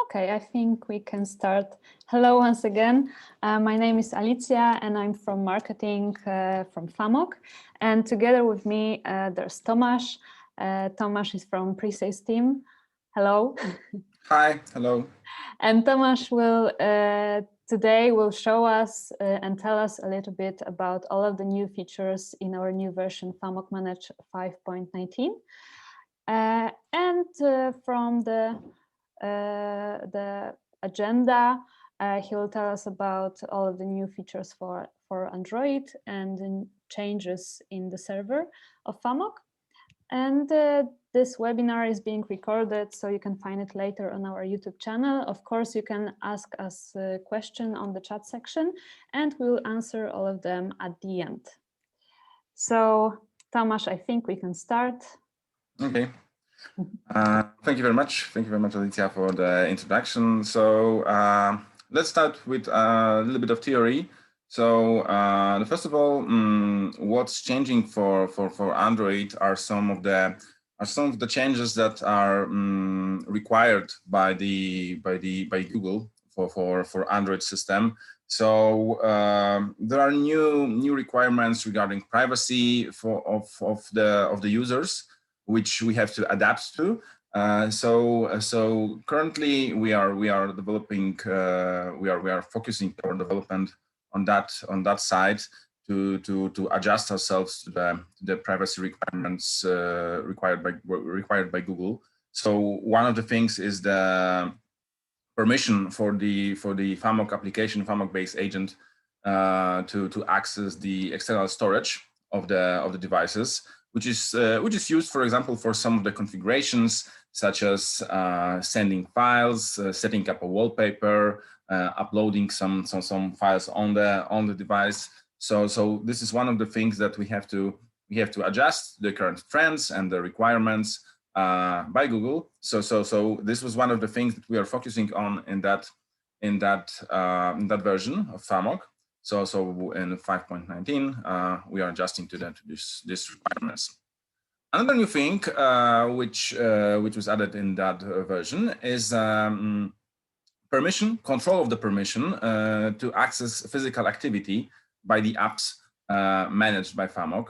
Okay, I think we can start. Hello once again. My name is Alicia and I'm from marketing from FAMOC. And together with me, there's Tomasz. Tomasz is from pre-sales team. Hello. Hi, hello. And Tomasz will today will show us and tell us a little bit about all of the new features in our new version FAMOC Manage 5.19. From the agenda, he will tell us about all of the new features for Android and the changes in the server of FAMOC. And this webinar is being recorded, so you can find it later on our YouTube channel. Of course, you can ask us a question on the chat section, and we will answer all of them at the end. So, Tomasz, I think we can start. Okay. Thank you very much. Thank you very much, Alicia, for the introduction. So let's start with a little bit of theory. So first of all, what's changing for Android are some of the changes that are required by Google for Android system. So there are new requirements regarding privacy of the users, which we have to adapt to. So currently we are developing, we are focusing our development on that side to adjust ourselves to the privacy requirements required by Google. So one of the things is the permission for the FAMOC application, FAMOC-based agent, to access the external storage of the devices, which is used, for example, for some of the configurations, such as sending files, setting up a wallpaper, uploading some files on the device. So this is one of the things that we have to adjust the current trends and the requirements by Google. So this was one of the things that we are focusing on in that version of FAMOC. So in 5.19, we are adjusting to this requirements. Another new thing which was added in that version is control of the permission to access physical activity by the apps managed by FAMOC.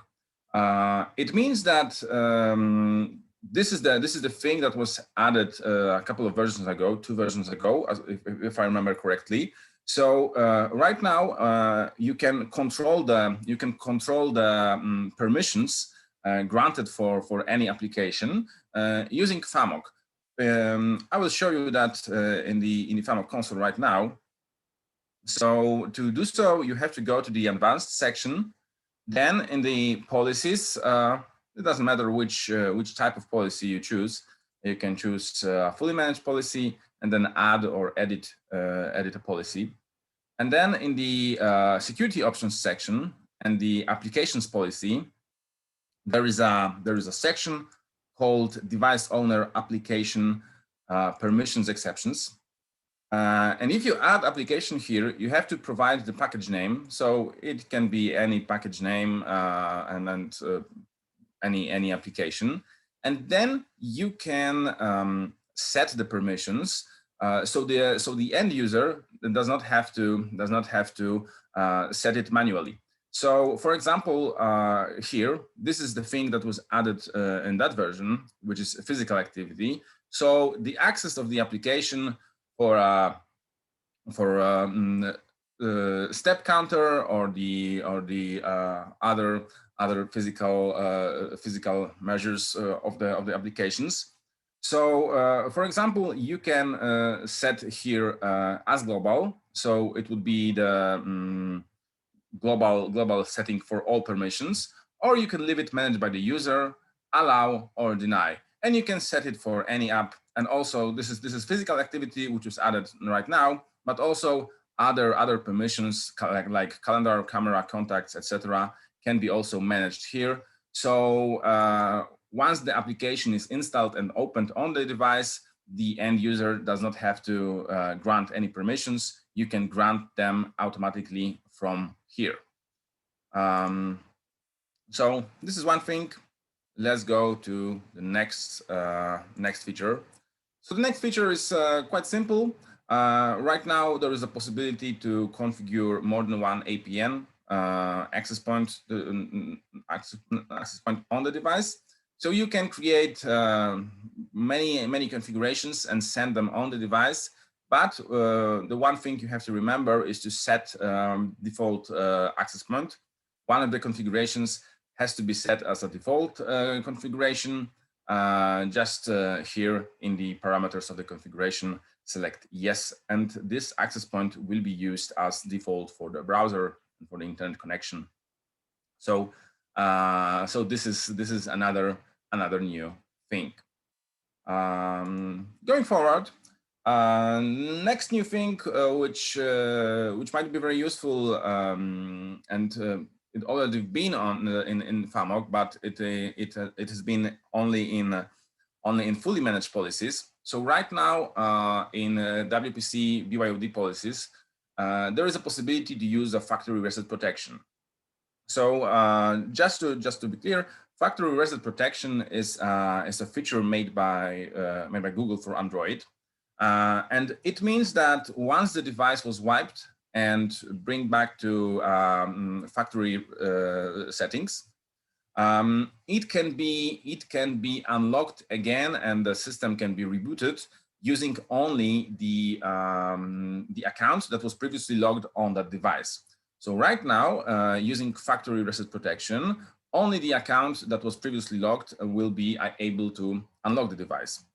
It means that this is the thing that was added a couple of versions ago, 2 versions ago, if I remember correctly. So right now you can control the permissions granted for any application using FAMOC. I will show you that in the FAMOC console right now. So to do so, you have to go to the advanced section. Then in the policies, it doesn't matter which type of policy you choose. You can choose fully managed policy and then add or edit a policy. And then in the security options section and the applications policy, there is a section called device owner application permissions exceptions. And if you add application here, you have to provide the package name. So it can be any package name and any application. And then you can set the permissions. So the end user does not have to set it manually. So, for example, here, this is the thing that was added in that version, which is physical activity. So the access of the application for step counter or the other physical measures of the applications. So, for example, you can set here as global. So it would be the global setting for all permissions, or you can leave it managed by the user, allow or deny, and you can set it for any app. And also this is physical activity, which is added right now, but also other permissions like calendar, camera, contacts, etc. can be also managed here. So once the application is installed and opened on the device, the end user does not have to grant any permissions. You can grant them automatically from here. So this is one thing. Let's go to the next feature. So the next feature is quite simple. Right now, there is a possibility to configure more than one APN access point on the device. So you can create many configurations and send them on the device. But the one thing you have to remember is to set default access point. One of the configurations has to be set as a default configuration. Just here in the parameters of the configuration, select yes, and this access point will be used as default for the browser and for the internet connection. So, so this is another new thing. Going forward, next new thing which might be very useful, and it already been on in FAMOC, but it has been only in fully managed policies. So right now in WPC BYOD policies, there is a possibility to use a factory reset protection. So just to be clear, factory reset protection is a feature made by Google for Android, and it means that once the device was wiped and bring back to factory settings, it can be unlocked again, and the system can be rebooted using only the account that was previously logged on that device. So right now, using factory reset protection, only the account that was previously logged will be able to unlock the device.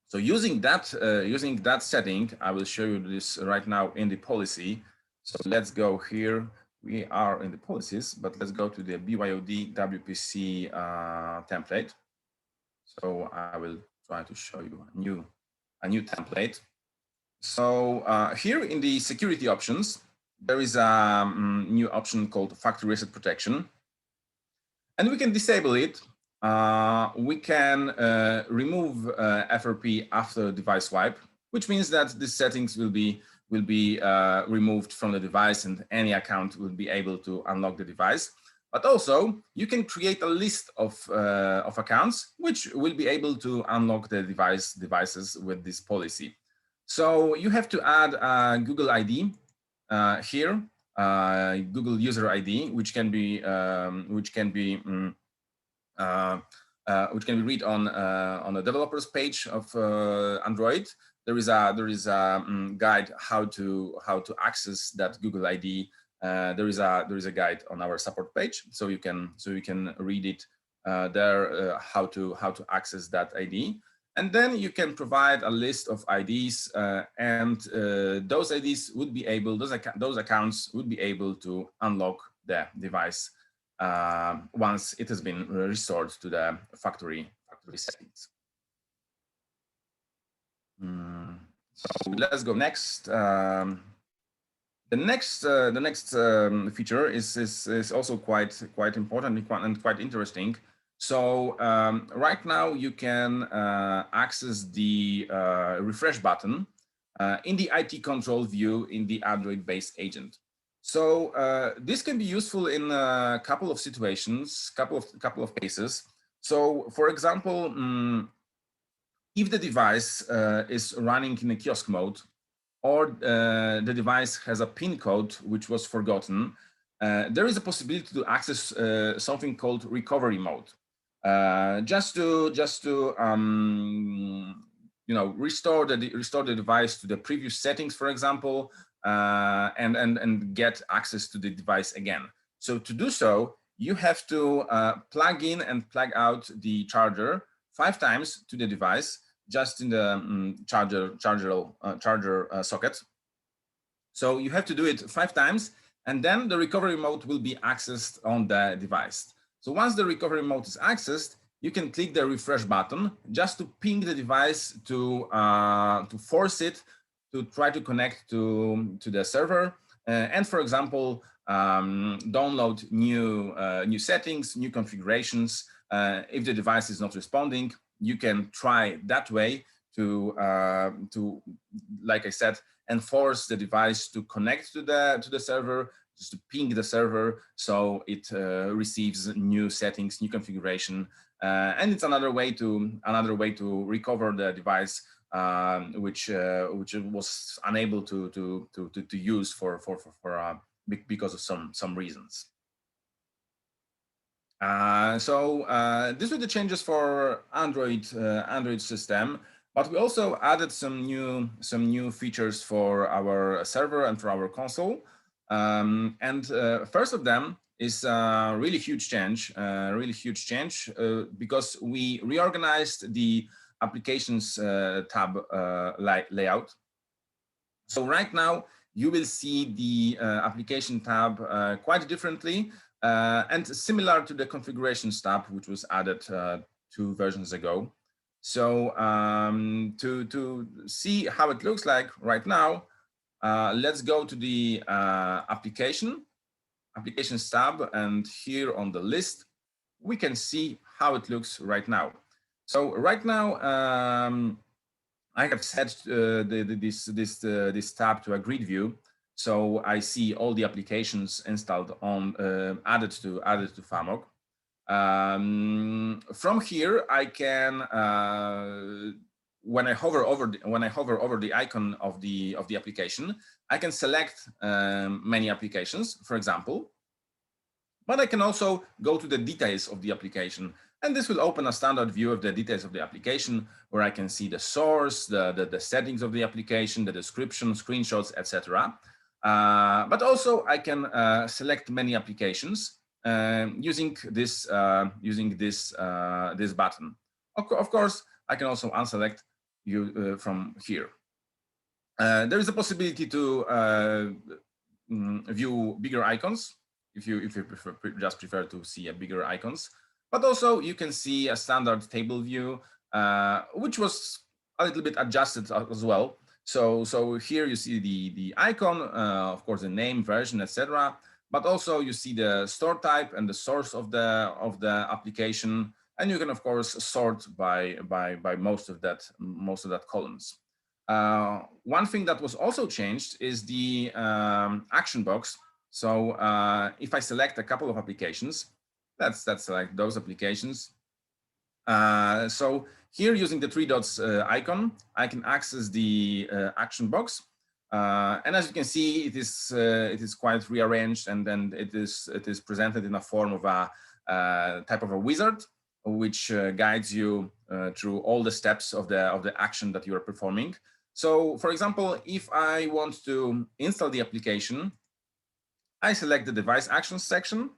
So using that setting, I will show you this right now in the policy. So let's go here. We are in the policies, but let's go to the BYOD WPC template. So I will try to show you a new template. So here in the security options, there is a new option called factory reset protection, and we can disable it. We can remove FRP after device wipe, which means that the settings will be removed from the device, and any account will be able to unlock the device. But also, you can create a list of accounts which will be able to unlock the devices with this policy. So you have to add a Google ID here, Google user ID, which can be read on the developers page of Android. There is a guide how to access that Google ID. There is a guide on our support page, so you can read it there, how to access that ID. And then you can provide a list of IDs, and those IDs would be able, those accounts would be able to unlock the device once it has been restored to the factory settings. So let's go next. The next feature is also quite important and quite interesting. So right now you can access the refresh button in the IT control view in the Android-based agent. So this can be useful in a couple of situations, couple of cases. So for example, if the device is running in a kiosk mode, or the device has a PIN code which was forgotten, there is a possibility to access something called recovery mode. Just to restore the device to the previous settings, for example, and get access to the device again. So to do so, you have to plug in and plug out the charger 5 times to the device, just in the charger socket. So you have to do it 5 times, and then the recovery mode will be accessed on the device. So once the recovery mode is accessed, you can click the refresh button just to ping the device to force it to try to connect to the server, and for example, download new settings, new configurations. If the device is not responding, you can try that way to like I said, enforce the device to connect to the server, just to ping the server, so it receives new settings, new configuration, and it's another way to recover the device which was unable to use because of some reasons. These were the changes for Android system, but we also added some new features for our server and for our console. First of them is a really huge change, because we reorganized the applications tab layout. So right now you will see the application tab quite differently and similar to the configurations tab, which was added 2 versions ago. So to see how it looks like right now, let's go to the applications tab, and here on the list we can see how it looks right now. So right now I have set this tab to a grid view, so I see all the applications installed on added to FAMOC. From here, I can when I hover over the icon of the application, I can select many applications, for example. But I can also go to the details of the application, and this will open a standard view of the details of the application, where I can see the source, the settings of the application, the description, screenshots, etc. But also I can select many applications using this button. Of course, I can also unselect you from here. There is a possibility to view bigger icons if you just prefer to see bigger icons. But also you can see a standard table view, which was a little bit adjusted as well. So here you see the icon, of course, the name, version, etc. But also you see the store type and the source of the application, and you can of course sort by most of that columns. One thing that was also changed is the action box. So if I select a couple of applications, let's select those applications. So here, using the 3 dots icon, I can access the action box, and as you can see, it is quite rearranged, and then it is presented in a form of a type of a wizard, which guides you through all the steps of the action that you are performing. So, for example, if I want to install the application, I select the device actions section,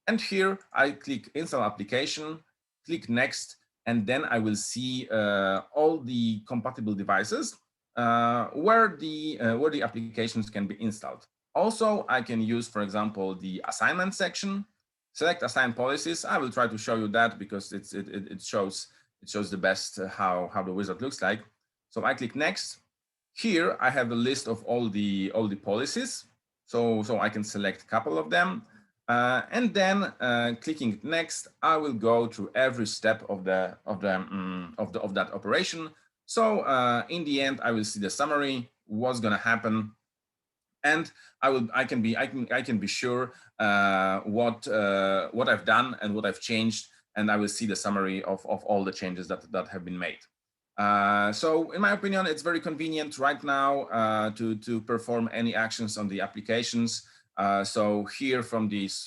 and here I click install application, click next, and then I will see all the compatible devices where the applications can be installed. Also, I can use, for example, the assignment section, select assign policies. I will try to show you that because it shows the best how the wizard looks like. So I click next. Here I have a list of all the policies. So I can select a couple of them, and then clicking next, I will go through every step of that operation. So in the end, I will see the summary, what's going to happen, and I can be sure what I've done and what I've changed, and I will see the summary of all the changes that have been made. So in my opinion, it's very convenient right now to perform any actions on the applications. So here from this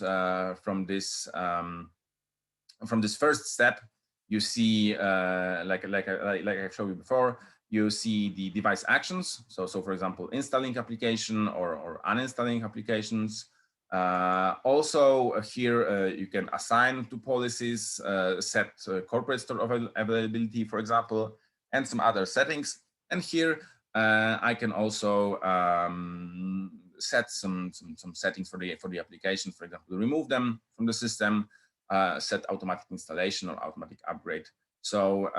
first step, you see like I showed you before, you see the device actions. So for example, installing application or uninstalling applications. Also here you can assign to policies, set corporate store availability, for example, and some other settings. And here I can also set some settings for the application, for example, remove them from the system, set automatic installation or automatic upgrade. So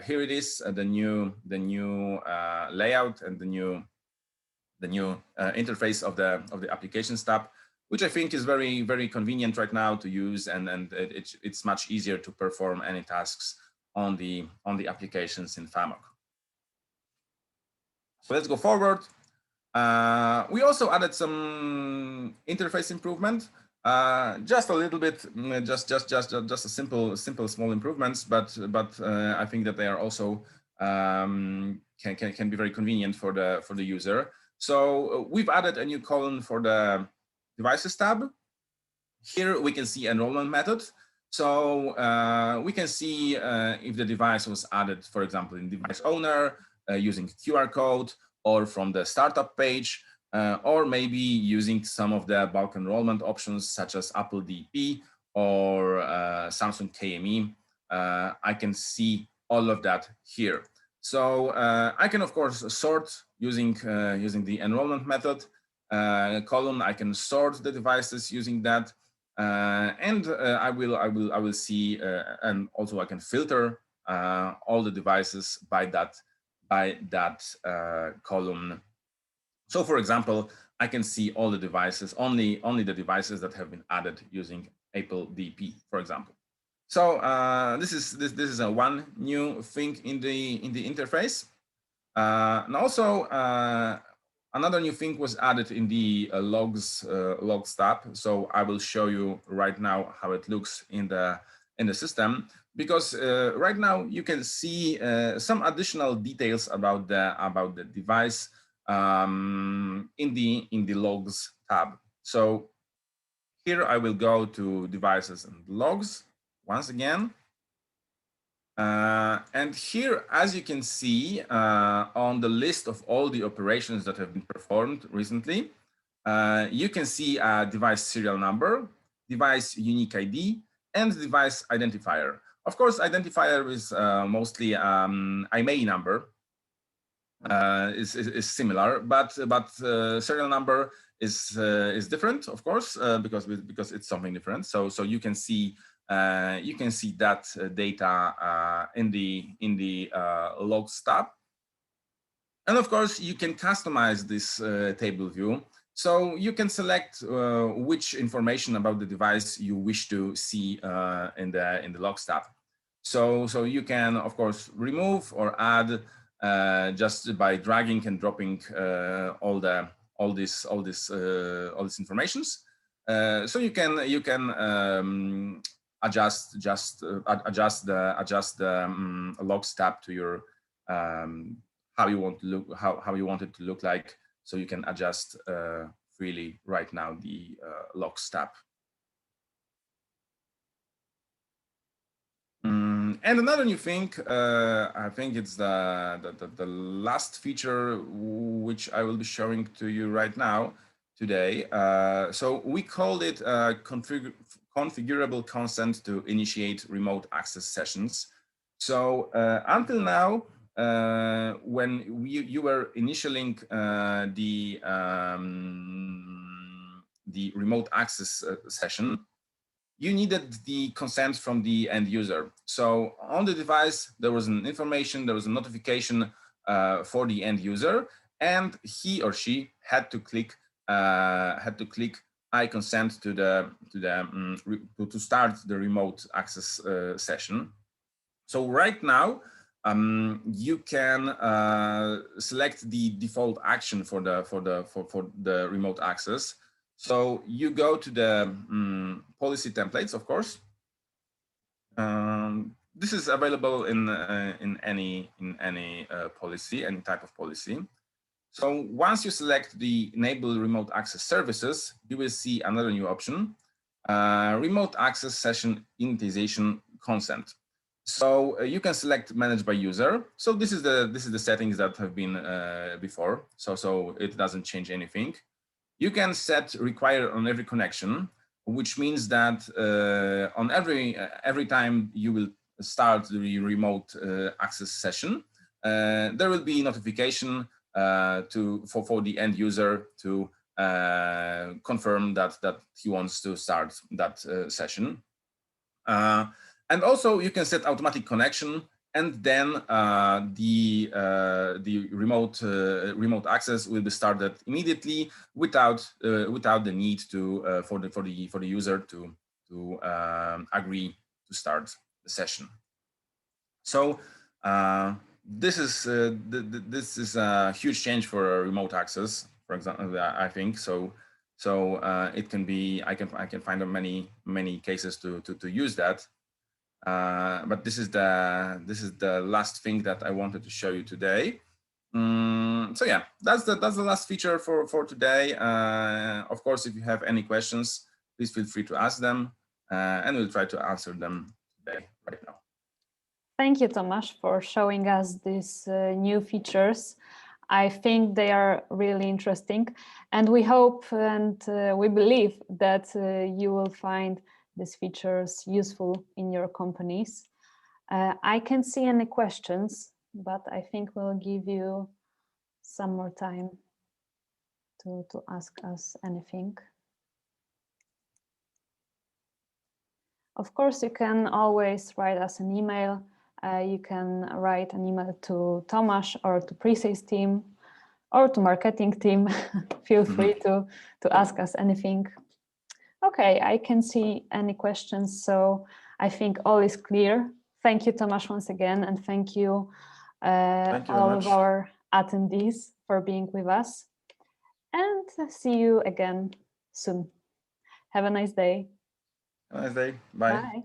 here it is, the new layout and the new interface of the applications tab, which I think is very, very convenient right now to use, and it's much easier to perform any tasks on the applications in FAMOC. So let's go forward. We also added some interface improvement, just a little bit, just a simple small improvements, but I think that they are also can be very convenient for the user. So we've added a new column for the devices tab. Here we can see enrollment method. So we can see if the device was added, for example, in device owner using QR code, or from the startup page, or maybe using some of the bulk enrollment options such as Apple DP or Samsung KME. I can see all of that here. So I can, of course, sort using the enrollment method column. I can sort the devices using that. And I will see, and also I can filter all the devices by that column. So, for example, I can see all the devices, only the devices that have been added using Apple DP, for example. So this is a one new thing in the interface, and also. Another new thing was added in the logs tab. So I will show you right now how it looks in the system, because right now you can see some additional details about the device in the logs tab. So here I will go to devices and logs once again. And here, as you can see on the list of all the operations that have been performed recently, you can see a device serial number, device unique ID, and device identifier. Of course, identifier is mostly IMEI number, is similar, but serial number is different, of course, because it's something different. So you can see that data in the logs tab, and of course you can customize this table view. So you can select which information about the device you wish to see in the logs tab. So you can, of course, remove or add just by dragging and dropping all this informations. So you can adjust the logs tab to your how you want to look, how you want it to look like. So you can adjust freely right now the logs tab. And another new thing, I think it's the last feature which I will be showing to you right now today. So we called it configurable consent to initiate remote access sessions. So until now, when you were initialing the remote access session, you needed the consent from the end user. So on the device, there was an information, there was a notification for the end user, and he or she had to click I consent to start the remote access session. So right now, you can select the default action for the remote access. So you go to the policy templates, of course. This is available in any policy, any type of policy. So once you select the enable remote access services, you will see another new option, remote access session initiation consent. So you can select manage by user. So this is the settings that have been before. So it doesn't change anything. You can set require on every connection, which means that on every time you will start the remote access session, there will be notification for the end user to confirm that he wants to start that session. And also you can set automatic connection, and then the remote access will be started immediately without the need to for the user to agree to start the session. So this is a huge change for remote access, for example. I think so. So it can be, I can find many cases to use that. But this is the last thing that I wanted to show you today. So yeah, that's the last feature for today. Of course, if you have any questions, please feel free to ask them, and we'll try to answer them today, right now. Thank you, Tomasz, for showing us these new features. I think they are really interesting, and we hope and we believe that you will find these features useful in your companies. I can't see any questions, but I think we'll give you some more time to ask us anything. Of course, you can always write us an email. You can write an email to Tomasz or to pre-sales team or to marketing team. Feel free to ask us anything. Okay, I can see any questions, so I think all is clear. Thank you, Tomasz, once again, and thank you all of our attendees for being with us. And see you again soon. Have a nice day. Have a nice day. Bye. Bye.